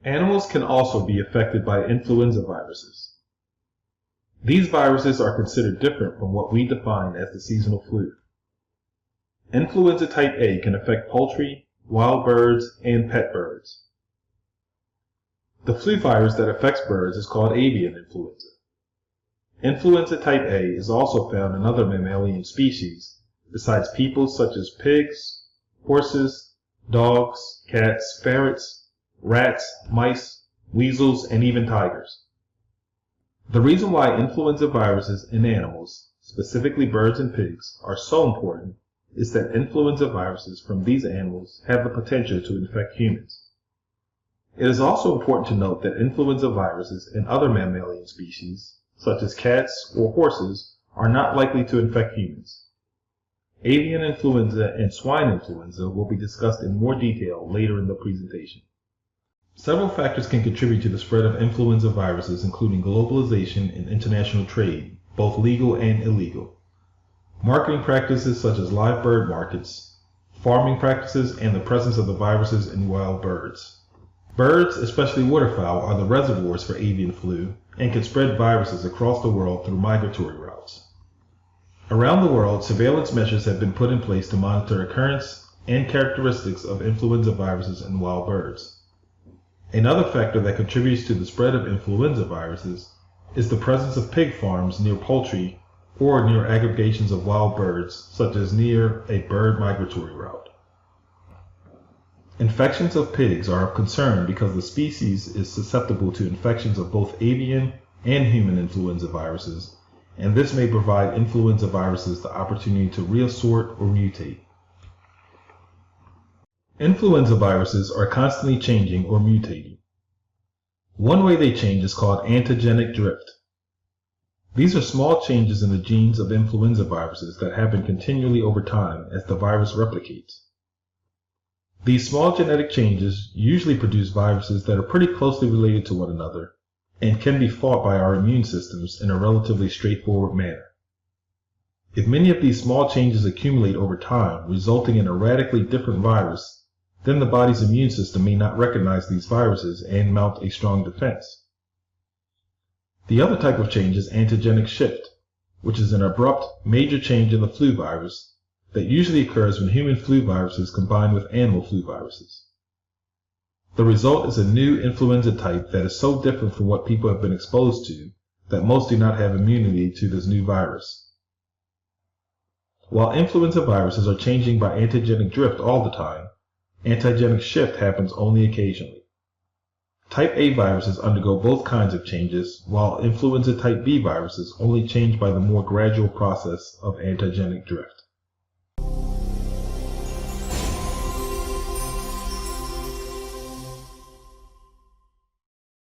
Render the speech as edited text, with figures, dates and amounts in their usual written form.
Animals can also be affected by influenza viruses. These viruses are considered different from what we define as the seasonal flu. Influenza type A can affect poultry, wild birds, and pet birds. The flu virus that affects birds is called avian influenza. Influenza type A is also found in other mammalian species besides people, such as pigs, horses, dogs, cats, ferrets, rats, mice, weasels, and even tigers. The reason why influenza viruses in animals, specifically birds and pigs, are so important is that influenza viruses from these animals have the potential to infect humans. It is also important to note that influenza viruses in other mammalian species, such as cats or horses, are not likely to infect humans. Avian influenza and swine influenza will be discussed in more detail later in the presentation. Several factors can contribute to the spread of influenza viruses, including globalization and international trade, both legal and illegal, marketing practices such as live bird markets, farming practices, and the presence of the viruses in wild birds. Birds, especially waterfowl, are the reservoirs for avian flu and can spread viruses across the world through migratory routes. Around the world, surveillance measures have been put in place to monitor occurrence and characteristics of influenza viruses in wild birds. Another factor that contributes to the spread of influenza viruses is the presence of pig farms near poultry or near aggregations of wild birds, such as near a bird migratory route. Infections of pigs are of concern because the species is susceptible to infections of both avian and human influenza viruses, and this may provide influenza viruses the opportunity to reassort or mutate. Influenza viruses are constantly changing or mutating. One way they change is called antigenic drift. These are small changes in the genes of influenza viruses that happen continually over time as the virus replicates. These small genetic changes usually produce viruses that are pretty closely related to one another and can be fought by our immune systems in a relatively straightforward manner. If many of these small changes accumulate over time, resulting in a radically different virus, then the body's immune system may not recognize these viruses and mount a strong defense. The other type of change is antigenic shift, which is an abrupt, major change in the flu virus that usually occurs when human flu viruses combine with animal flu viruses. The result is a new influenza type that is so different from what people have been exposed to that most do not have immunity to this new virus. While influenza viruses are changing by antigenic drift all the time, antigenic shift happens only occasionally. Type A viruses undergo both kinds of changes, while influenza type B viruses only change by the more gradual process of antigenic drift.